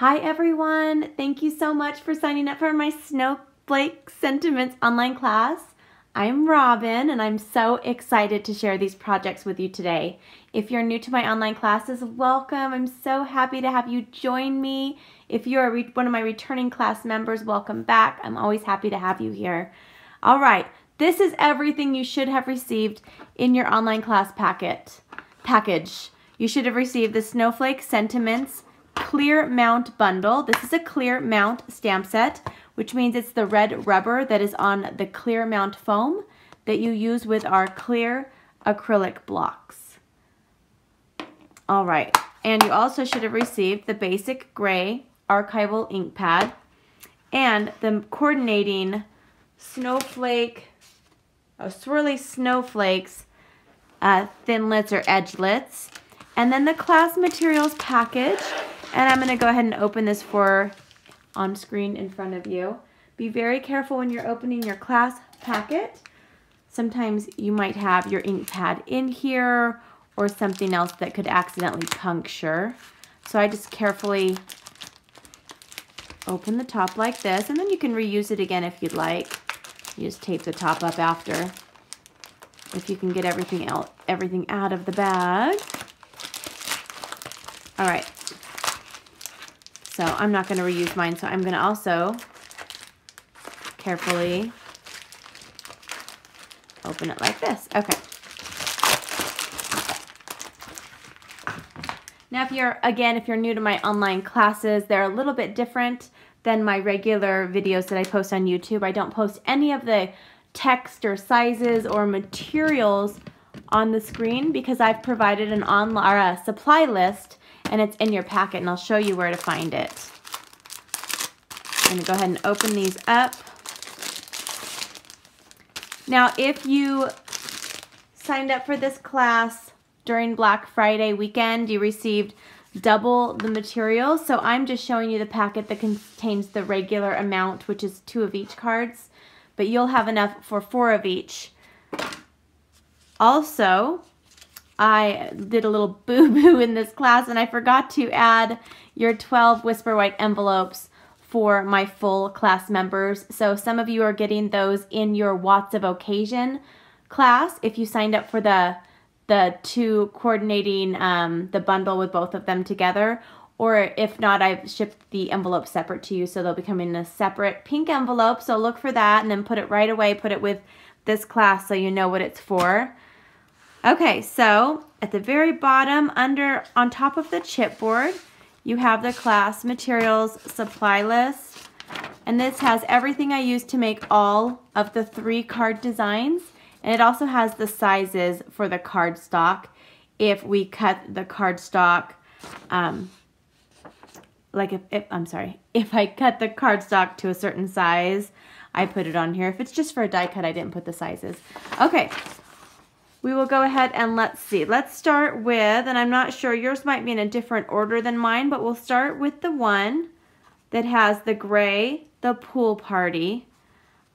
Hi everyone, thank you so much for signing up for my Snowflake Sentiments online class. I'm Robyn and I'm so excited to share these projects with you today. If you're new to my online classes, welcome. I'm so happy to have you join me. If you're one of my returning class members, welcome back. I'm always happy to have you here. All right, this is everything you should have received in your online class package. You should have received the Snowflake Sentiments Clear Mount Bundle. This is a clear mount stamp set, which means it's the red rubber that is on the clear mount foam that you use with our clear acrylic blocks. All right, and you also should have received the basic gray archival ink pad and the coordinating snowflake, swirly snowflakes, thinlits or edgelets, and then the class materials package. And I'm going to go ahead and open this on screen in front of you. Be very careful when you're opening your class packet. Sometimes you might have your ink pad in here or something else that could accidentally puncture. So I just carefully open the top like this, and then you can reuse it again if you'd like. You just tape the top up after. If you can get everything out of the bag. All right. So I'm not going to reuse mine, so I'm going to also carefully open it like this. Okay. Now if you're new to my online classes, they're a little bit different than my regular videos that I post on YouTube. I don't post any of the text or sizes or materials on the screen because I've provided a supply list, and it's in your packet, and I'll show you where to find it. I'm going to go ahead and open these up. Now, if you signed up for this class during Black Friday weekend, you received double the materials. So I'm just showing you the packet that contains the regular amount, which is 2 of each cards, but you'll have enough for 4 of each. Also, I did a little boo-boo in this class, and I forgot to add your 12 Whisper White envelopes for my full class members. So some of you are getting those in your Watts of Occasion class if you signed up for the 2 coordinating the bundle with both of them together. Or if not, I've shipped the envelope separate to you, so they'll be coming in a separate pink envelope. So look for that and then put it right away. Put it with this class so you know what it's for. Okay, so at the very bottom, on top of the chipboard, you have the class materials supply list. And this has everything I used to make all of the 3 card designs. And it also has the sizes for the cardstock. If we cut the cardstock, if I cut the cardstock to a certain size, I put it on here. If it's just for a die cut, I didn't put the sizes. Okay. We will go ahead and let's see. Let's start with, and I'm not sure, yours might be in a different order than mine, but we'll start with the one that has the gray, the pool party,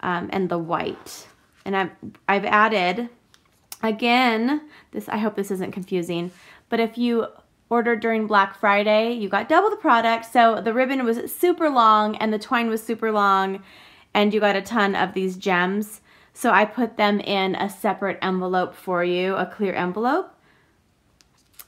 and the white. And I've added, again, I hope this isn't confusing, but if you ordered during Black Friday, you got double the product. So the ribbon was super long and the twine was super long, and you got a ton of these gems. So I put them in a separate envelope for you, a clear envelope.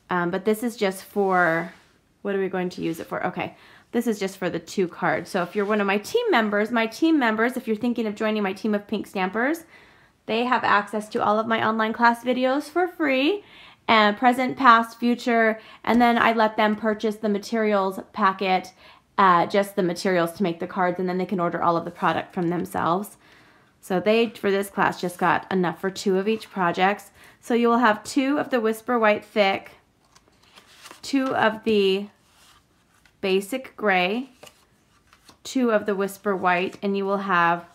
But this is just for, what are we going to use it for? Okay, this is just for the 2 cards. So if you're one of my team members, if you're thinking of joining my team of pink stampers, they have access to all of my online class videos for free, and present, past, future, and then I let them purchase the materials packet, just the materials to make the cards, and then they can order all of the product from themselves. So they, for this class, just got enough for 2 of each projects. So you will have 2 of the Whisper White Thick, 2 of the Basic Gray, 2 of the Whisper White, and you will have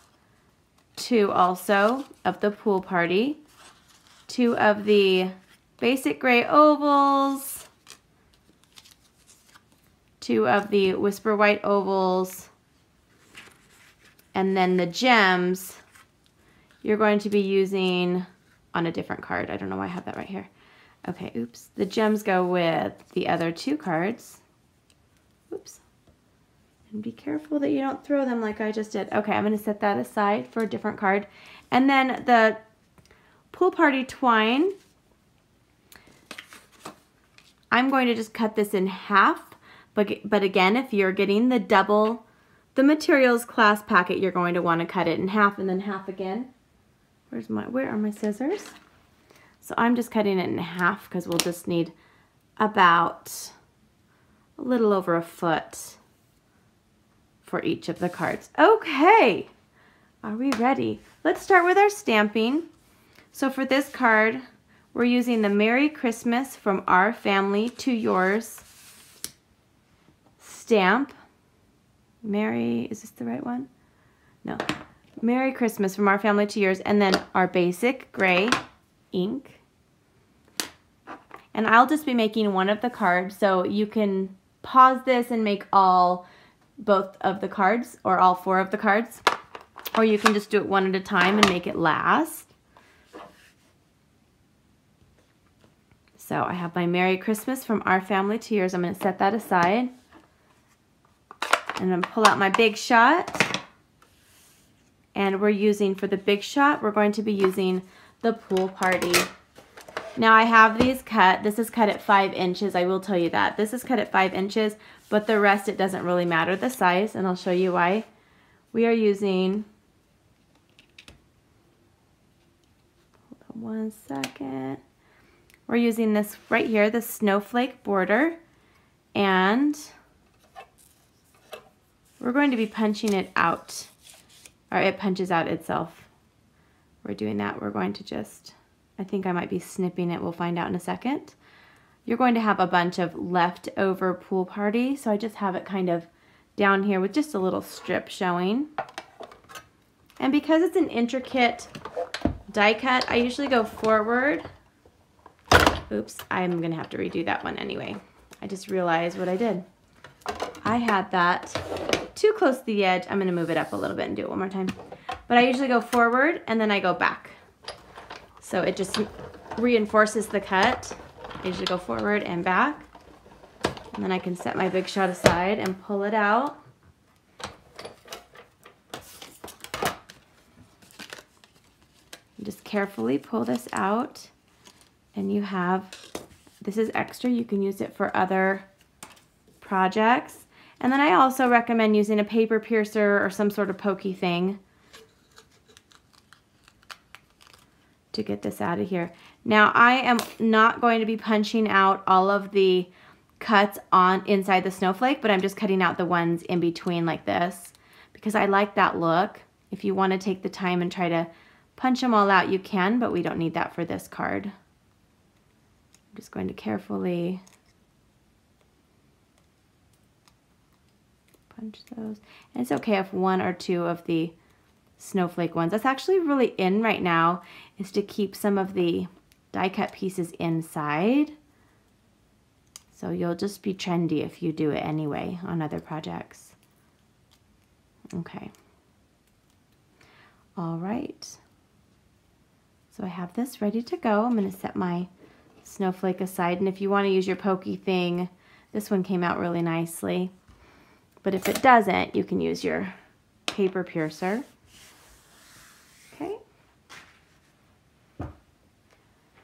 2 also of the Pool Party, 2 of the Basic Gray Ovals, 2 of the Whisper White Ovals, and then the gems you're going to be using on a different card. I don't know why I have that right here. Okay, oops. The gems go with the other 2 cards. Oops. And be careful that you don't throw them like I just did. Okay, I'm going to set that aside for a different card. And then the pool party twine, I'm going to just cut this in half. But again, if you're getting the materials class packet, you're going to want to cut it in half and then half again. Where are my scissors? So I'm just cutting it in half because we'll just need about a little over a foot for each of the cards. Okay, are we ready? Let's start with our stamping. So for this card, we're using the Merry Christmas from Our Family to Yours stamp. Is this the right one? No. Merry Christmas from Our Family to Yours, and then our basic gray ink. And I'll just be making one of the cards, so you can pause this and make both of the cards, or all 4 of the cards, or you can just do it one at a time and make it last. So I have my Merry Christmas from Our Family to Yours. I'm going to set that aside. And I'm going to pull out my Big Shot. And we're using, for the Big Shot, we're going to be using the Pool Party. Now I have these cut. This is cut at 5 inches. I will tell you that. This is cut at 5 inches, but the rest, it doesn't really matter the size, and I'll show you why. We are using, hold on one second. We're using this right here, the Snowflake border, and we're going to be punching it out, or it punches out itself. We're doing that. We're going to just, I think I might be snipping it. We'll find out in a second. You're going to have a bunch of leftover Pool Party, so I just have it kind of down here with just a little strip showing. And because it's an intricate die cut, I usually go forward. Oops, I'm going to have to redo that one anyway. I just realized what I did. I had that too close to the edge. I'm going to move it up a little bit and do it one more time. But I usually go forward and then I go back. So it just reinforces the cut. I usually go forward and back. And then I can set my Big Shot aside and pull it out. Just carefully pull this out. And you have, this is extra. You can use it for other projects. And then I also recommend using a paper piercer or some sort of pokey thing to get this out of here. Now I am not going to be punching out all of the cuts on inside the snowflake, but I'm just cutting out the ones in between like this because I like that look. If you want to take the time and try to punch them all out, you can, but we don't need that for this card. I'm just going to carefully punch those. And it's okay if 1 or 2 of the snowflake ones. That's actually really in right now, is to keep some of the die cut pieces inside. So you'll just be trendy if you do it anyway on other projects. Okay. All right. So I have this ready to go. I'm going to set my snowflake aside. And if you want to use your pokey thing, this one came out really nicely. But if it doesn't, you can use your paper piercer. Okay.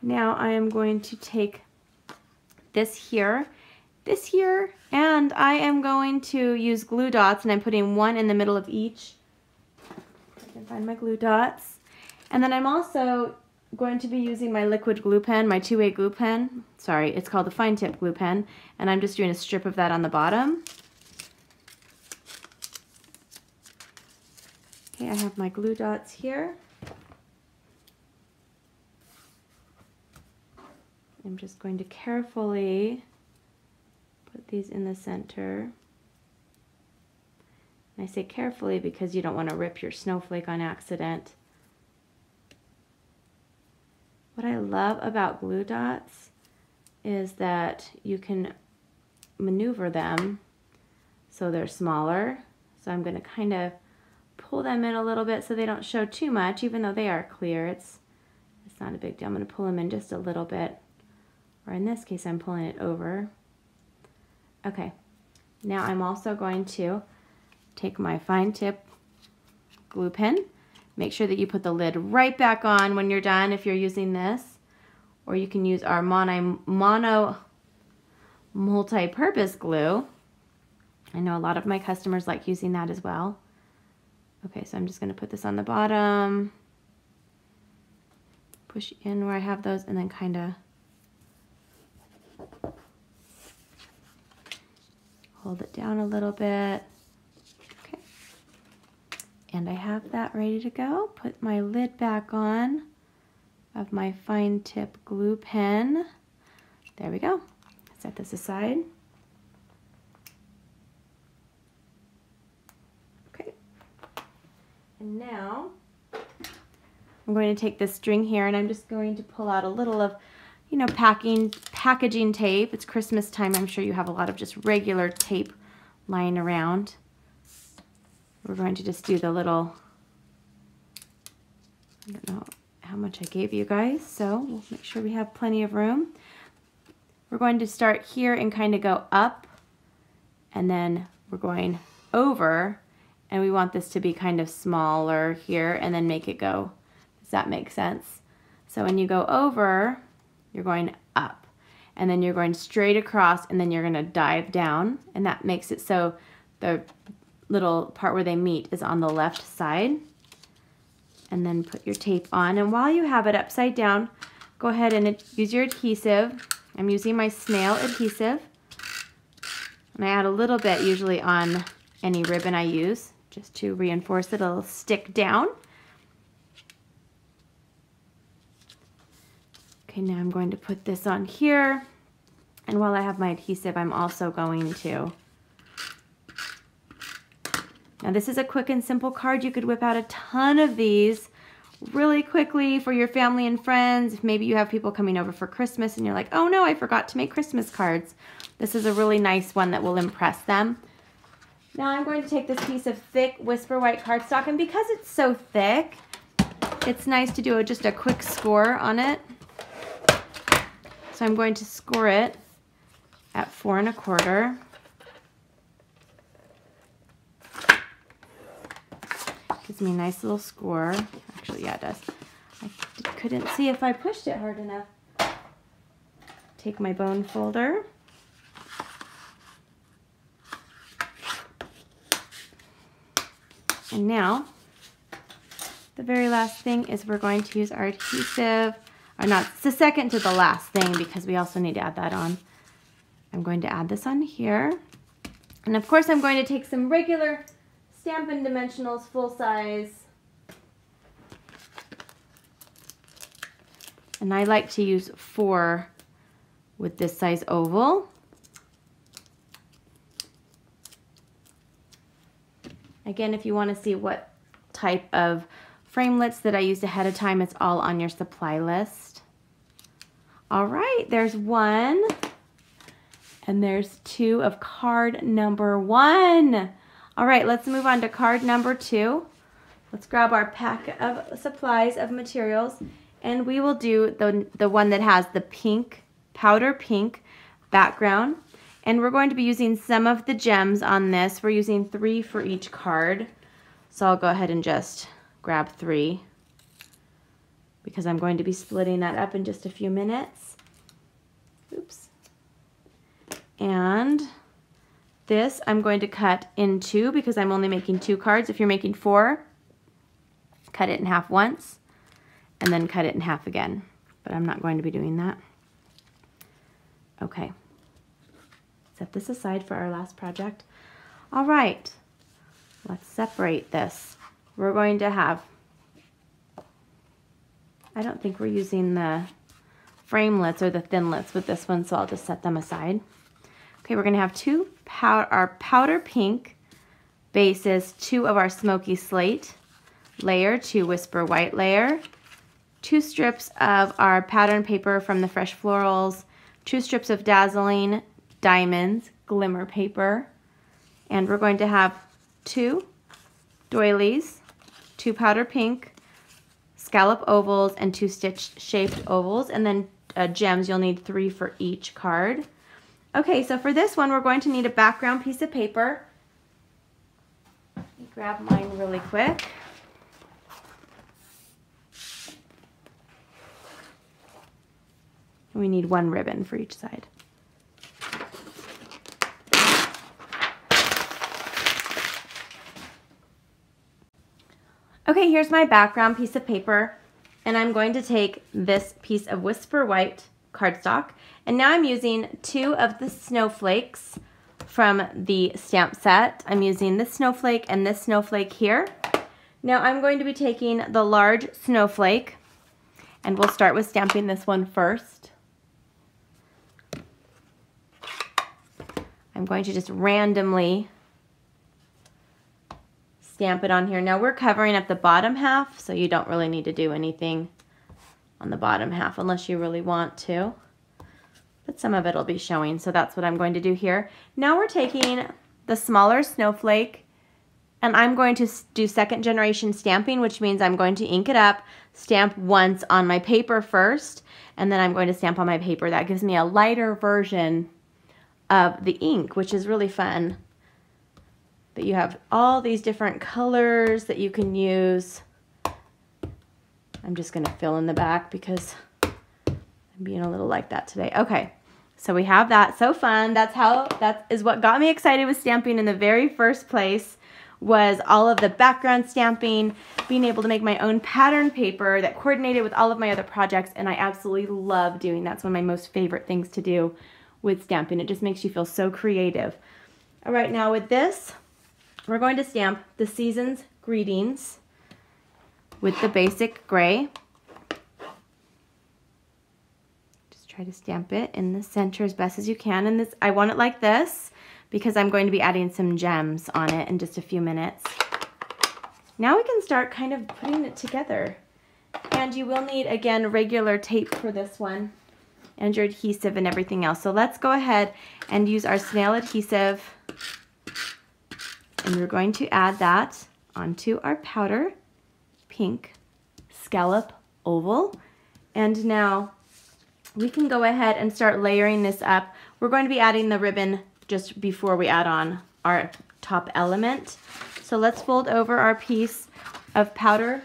Now I am going to take this here, and I am going to use glue dots, and I'm putting 1 in the middle of each. I can find my glue dots. And then I'm also going to be using my liquid glue pen, my 2A glue pen. Sorry, it's called the fine tip glue pen, and I'm just doing a strip of that on the bottom. Okay, I have my glue dots here. I'm just going to carefully put these in the center. And I say carefully because you don't want to rip your snowflake on accident. What I love about glue dots is that you can maneuver them so they're smaller. So I'm going to kind of pull them in a little bit so they don't show too much, even though they are clear. It's not a big deal. I'm going to pull them in just a little bit. Or in this case, I'm pulling it over. Okay, now I'm also going to take my fine tip glue pen. Make sure that you put the lid right back on when you're done if you're using this. Or you can use our mono multi-purpose glue. I know a lot of my customers like using that as well. Okay, so I'm just going to put this on the bottom. Push in where I have those and then kind of hold it down a little bit. Okay. And I have that ready to go. Put my lid back on of my fine tip glue pen. There we go. Set this aside. Okay. And now I'm going to take this string here and I'm just going to pull out a little of, you know, packaging tape. It's Christmas time. I'm sure you have a lot of just regular tape lying around. We're going to just do the little, I don't know how much I gave you guys, so we'll make sure we have plenty of room. We're going to start here and kind of go up, and then we're going over, and we want this to be kind of smaller here and then make it go. Does that make sense? So when you go over, you're going up, and then you're going straight across, and then you're going to dive down, and that makes it so the little part where they meet is on the left side. And then put your tape on, and while you have it upside down, go ahead and use your adhesive. I'm using my snail adhesive, and I add a little bit usually on any ribbon I use just to reinforce it. It'll stick down. Okay, now I'm going to put this on here, and while I have my adhesive, I'm also going to, now this is a quick and simple card. You could whip out a ton of these really quickly for your family and friends. If maybe you have people coming over for Christmas and you're like, oh no, I forgot to make Christmas cards. This is a really nice one that will impress them. Now I'm going to take this piece of thick Whisper White cardstock, and because it's so thick, it's nice to do just a quick score on it. So I'm going to score it at 4 1/4. Gives me a nice little score. Actually, yeah, it does. I couldn't see if I pushed it hard enough. Take my bone folder. And now, the very last thing is we're going to use our adhesive. Or not, it's the second to the last thing because we also need to add that on. I'm going to add this on here. And of course, I'm going to take some regular Stampin' Dimensionals full size. And I like to use 4 with this size oval. Again, if you want to see what type of framelits that I used ahead of time, it's all on your supply list. All right, there's 1. And there's 2 of card number 1. All right, let's move on to card number 2. Let's grab our pack of supplies of materials, and we will do the one that has the pink, powder pink background. And we're going to be using some of the gems on this. We're using 3 for each card. So I'll go ahead and just grab 3 because I'm going to be splitting that up in just a few minutes. Oops. And this I'm going to cut in 2 because I'm only making 2 cards. If you're making 4, cut it in half once and then cut it in half again. But I'm not going to be doing that. Okay. Set this aside for our last project. All right. Let's separate this. We're going to have, I don't think we're using the framelits or the thinlits with this one, so I'll just set them aside. Okay, we're going to have 2 our powder pink bases, 2 of our smoky slate layer, 2 Whisper White layer, 2 strips of our pattern paper from the Fresh Florals, 2 strips of Dazzling Diamonds glimmer paper, and we're going to have 2 doilies, 2 powder pink scallop ovals, and 2 stitch shaped ovals, and then gems. You'll need 3 for each card. Okay, so for this one, we're going to need a background piece of paper. grab mine really quick. We need one ribbon for each side. Okay, here's my background piece of paper, and I'm going to take this piece of Whisper White cardstock, and now I'm using 2 of the snowflakes from the stamp set. I'm using this snowflake and this snowflake here. Now I'm going to be taking the large snowflake, and we'll start with stamping this one first. I'm going to just randomly stamp it on here. Now we're covering up the bottom half, so you don't really need to do anything on the bottom half unless you really want to. But some of it will be showing, so that's what I'm going to do here. Now we're taking the smaller snowflake, and I'm going to do 2nd generation stamping, which means I'm going to ink it up, stamp once on my paper first, and then I'm going to stamp on my paper. That gives me a lighter version of the ink, which is really fun. But you have all these different colors that you can use. I'm just going to fill in the back because I'm being a little like that today. Okay, so we have that. So fun. That is what got me excited with stamping in the very first place, was all of the background stamping, being able to make my own pattern paper that coordinated with all of my other projects, and I absolutely love doing that. It's one of my most favorite things to do with stamping. It just makes you feel so creative. All right, now with this, we're going to stamp the Season's Greetings with the basic gray. Just try to stamp it in the center as best as you can. And this, I want it like this because I'm going to be adding some gems on it in just a few minutes. Now we can start kind of putting it together. And you will need, again, regular tape for this one, and your adhesive and everything else. So let's go ahead and use our snail adhesive, and we're going to add that onto our powder pink scallop oval. And now we can go ahead and start layering this up. We're going to be adding the ribbon just before we add on our top element. So let's fold over our piece of powder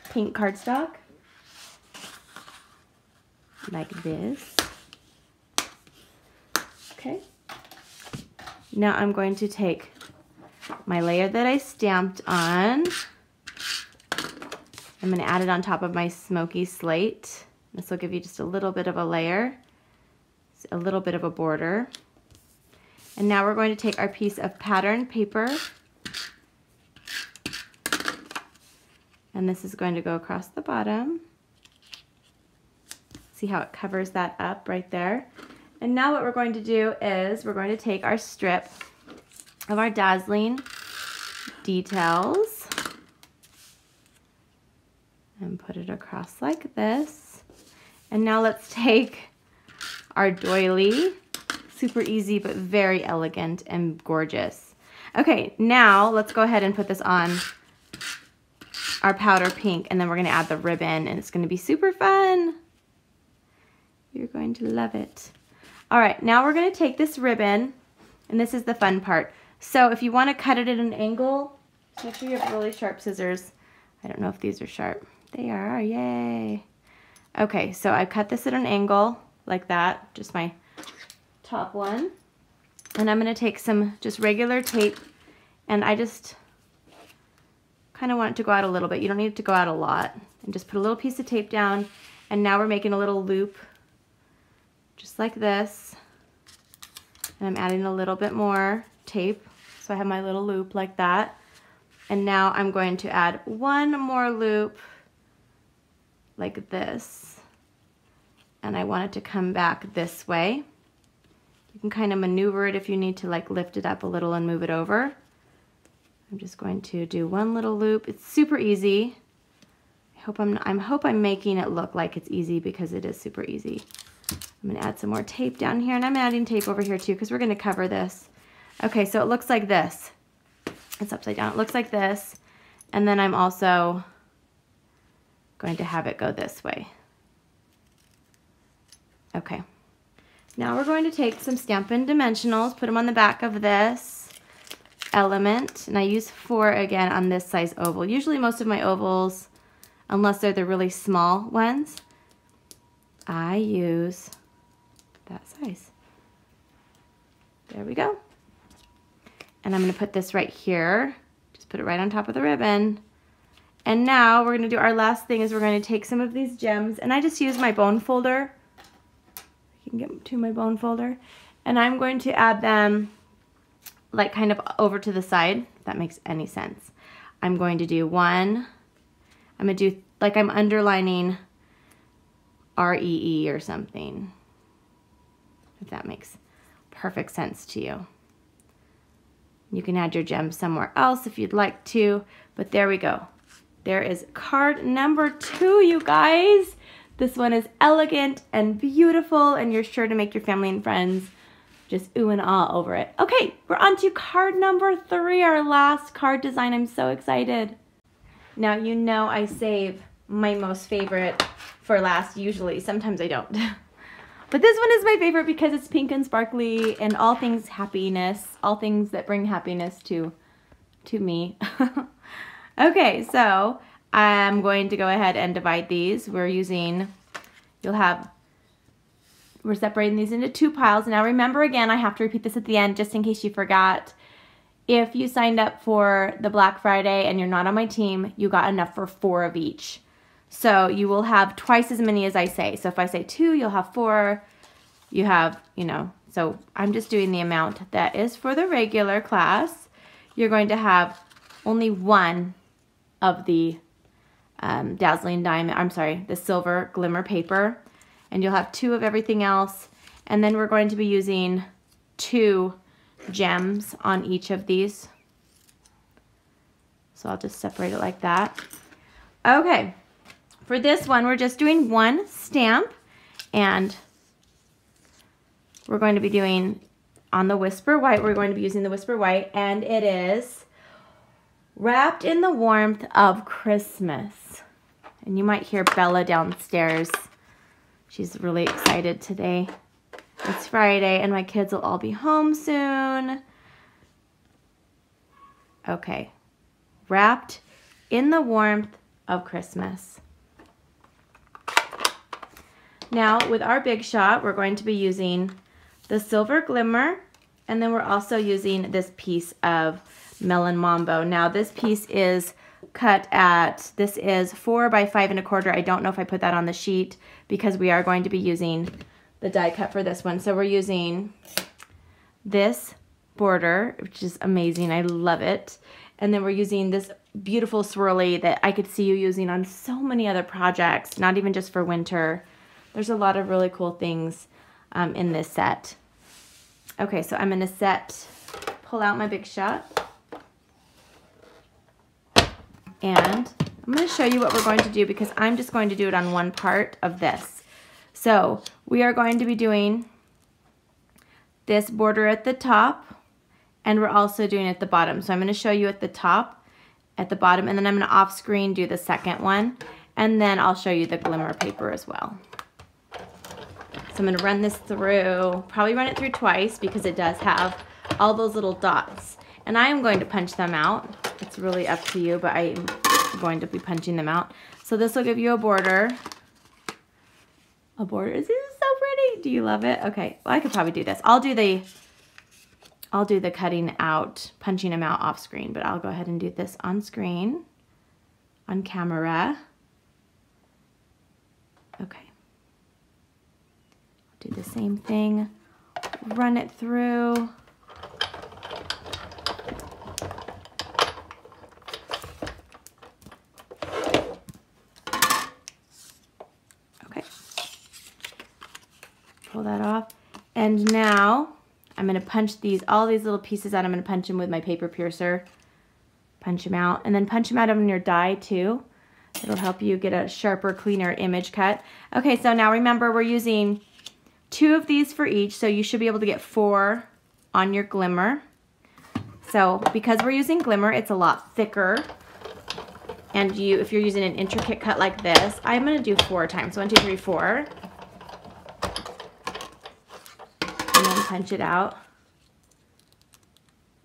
pink cardstock like this. Okay. Now I'm going to take my layer that I stamped on. I'm going to add it on top of my smoky slate. This will give you just a little bit of a layer, a little bit of a border. And now we're going to take our piece of pattern paper, and this is going to go across the bottom. See how it covers that up right there? And now what we're going to do is we're going to take our strip of our dazzling details and put it across like this. And now let's take our doily, super easy but very elegant and gorgeous. Okay, now let's go ahead and put this on our powder pink, and then we're going to add the ribbon, and it's going to be super fun. You're going to love it. All right, now we're going to take this ribbon, and this is the fun part. So if you want to cut it at an angle, make sure you have really sharp scissors. I don't know if these are sharp. They are, yay. Okay, so I cut this at an angle like that, just my top one. And I'm going to take some just regular tape, and I just kind of want it to go out a little bit. You don't need it to go out a lot. And just put a little piece of tape down, and now we're making a little loop just like this. And I'm adding a little bit more tape, so I have my little loop like that. And now I'm going to add one more loop like this, and I want it to come back this way. You can kind of maneuver it if you need to, like lift it up a little and move it over. I'm just going to do one little loop. It's super easy. I hope I'm making it look like it's easy, because it is super easy. I'm going to add some more tape down here, and I'm adding tape over here too because we're going to cover this. Okay, so it looks like this. It's upside down. It looks like this, and then I'm also going to have it go this way. Okay. Now we're going to take some Stampin' Dimensionals, put them on the back of this, element, and I use 4 again on this size oval. Usually most of my ovals, unless they're the really small ones, I use that size. There we go. And I'm going to put this right here. Just put it right on top of the ribbon. And now we're going to do our last thing is we're going to take some of these gems, and I just use my bone folder. You can get to my bone folder. And I'm going to add them like kind of over to the side, if that makes any sense. I'm going to do one. I'm going to do like I'm underlining REE or something, if that makes perfect sense to you. You can add your gem somewhere else if you'd like to, but there we go. There is card number 2, you guys. This one is elegant and beautiful, and you're sure to make your family and friends just ooh and ah over it. Okay, we're on to card number 3, our last card design. I'm so excited. Now, you know I save my most favorite for last usually. Sometimes I don't. But this one is my favorite because it's pink and sparkly and all things happiness, all things that bring happiness to me. Okay, so I'm going to go ahead and divide these. We're separating these into 2 piles. Now remember, again, I have to repeat this at the end just in case you forgot. If you signed up for the Black Friday and you're not on my team, you got enough for 4 of each. So you will have twice as many as I say. So if I say 2, you'll have 4. You have, so I'm just doing the amount that is for the regular class. You're going to have only 1 of the the silver glimmer paper. And you'll have 2 of everything else. And then we're going to be using 2 gems on each of these. So I'll just separate it like that. Okay, for this one, we're just doing 1 stamp, and we're going to be doing on the Whisper White, we're going to be using the Whisper White, and it is Wrapped in the Warmth of Christmas. And you might hear Bella downstairs. She's really excited today. It's Friday, and my kids will all be home soon. Okay. Wrapped in the Warmth of Christmas. Now, with our Big Shot, we're going to be using the Silver Glimmer, and then we're also using this piece of Melon Mambo. Now, this piece is cut at, this is 4 by 5 1/4. I don't know if I put that on the sheet because we are going to be using the die cut for this one. So we're using this border, which is amazing. I love it. And then we're using this beautiful swirly that I could see you using on so many other projects, not even just for winter. There's a lot of really cool things in this set. Okay, so I'm going to pull out my Big Shot. And I'm going to show you what we're going to do because I'm just going to do it on one part of this. So we are going to be doing this border at the top, and we're also doing it at the bottom. So I'm going to show you at the top, at the bottom, and then I'm going to off screen do the second one, and then I'll show you the glimmer paper as well. So I'm going to run this through, probably run it through twice because it does have all those little dots. And I am going to punch them out. It's really up to you, but I'm going to be punching them out. So this will give you a border. A border. This is so pretty. Do you love it? Okay. Well, I could probably do this. I'll do the cutting out, punching them out off screen, but I'll go ahead and do this on screen, on camera. Okay. I'll do the same thing. Run it through. Pull that off. And now I'm going to punch all these little pieces out. I'm going to punch them with my paper piercer. Punch them out. And then punch them out on your die too. It'll help you get a sharper, cleaner image cut. Okay, so now remember we're using 2 of these for each, so you should be able to get 4 on your glimmer. So because we're using glimmer, it's a lot thicker. And if you're using an intricate cut like this, I'm going to do 4 times. 1, 2, 3, 4. And then punch it out.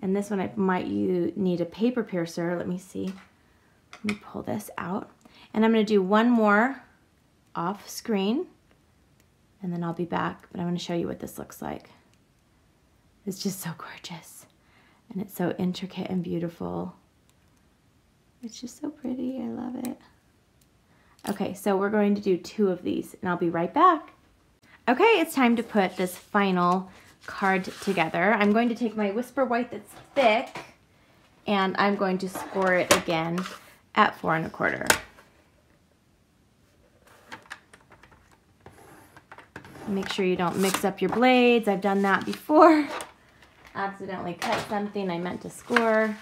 And this one I might need a paper piercer. Let me see. Let me pull this out. And I'm going to do one more off screen, and then I'll be back. But I'm going to show you what this looks like. It's just so gorgeous. And it's so intricate and beautiful. It's just so pretty. I love it. Okay, so we're going to do 2 of these, and I'll be right back. Okay, it's time to put this final card together. I'm going to take my Whisper White that's thick, and I'm going to score it again at 4 1/4. Make sure you don't mix up your blades. I've done that before. Accidentally cut something I meant to score.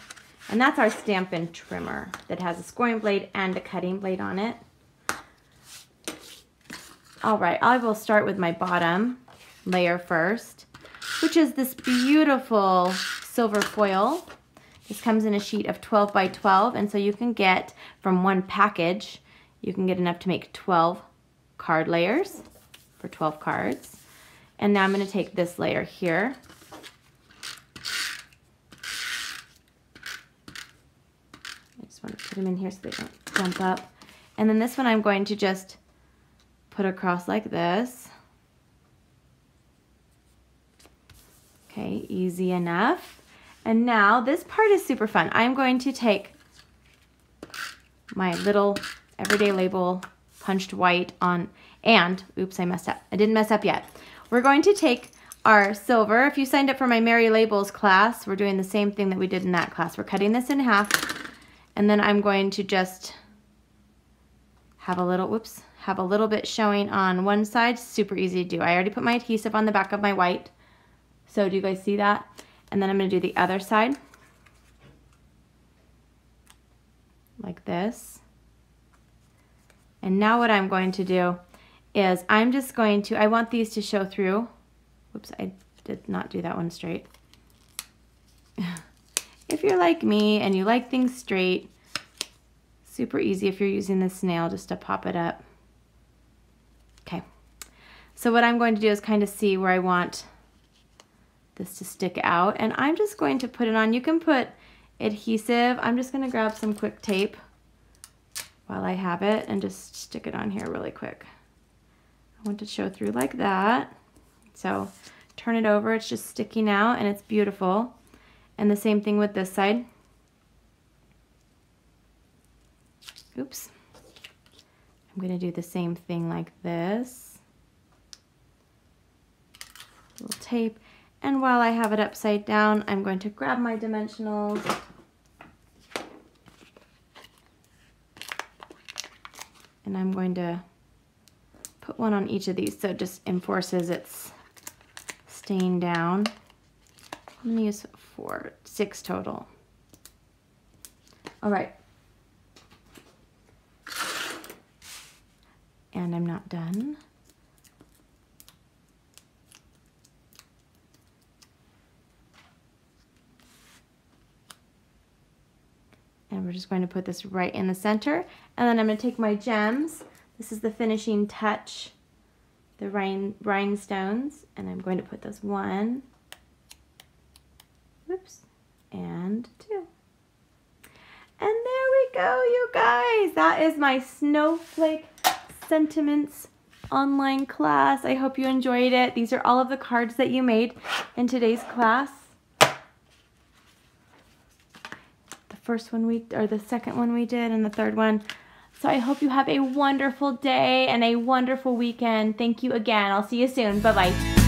And that's our Stampin' Trimmer that has a scoring blade and a cutting blade on it. All right, I will start with my bottom layer first, which is this beautiful silver foil. This comes in a sheet of 12 by 12, and so you can get from one package, you can get enough to make 12 card layers for 12 cards. And now I'm going to take this layer here. I just want to put them in here so they don't jump up. And then this one I'm going to just put across like this. Okay, easy enough. And now this part is super fun. I'm going to take my little everyday label punched white on, and oops, I messed up. I didn't mess up yet. We're going to take our silver. If you signed up for my Merry Labels class, we're doing the same thing that we did in that class. We're cutting this in half, and then I'm going to just have a little, whoops, have a little bit showing on one side. Super easy to do. I already put my adhesive on the back of my white. So do you guys see that? And then I'm going to do the other side like this. And now what I'm going to do is I'm just going to, I want these to show through. Whoops, I did not do that one straight. If you're like me and you like things straight, super easy if you're using the snail just to pop it up. Okay, so what I'm going to do is kind of see where I want this to stick out, and I'm just going to put it on. You can put adhesive. I'm just going to grab some quick tape while I have it and just stick it on here really quick. I want to show through like that. So turn it over, it's just sticking out and it's beautiful. And the same thing with this side. Oops. I'm going to do the same thing like this. Little tape. And while I have it upside down, I'm going to grab my dimensionals. And I'm going to put one on each of these so it just enforces its staying down. I'm going to use 6 total. All right. And I'm not done. And we're just going to put this right in the center. And then I'm going to take my gems. This is the finishing touch, the rhinestones. And I'm going to put those 1, whoops, and 2. And there we go, you guys. That is my Snowflake Sentiments online class. I hope you enjoyed it. These are all of the cards that you made in today's class. First one the second one we did, and the third one. So I hope you have a wonderful day and a wonderful weekend. Thank you again. I'll see you soon. Bye-bye.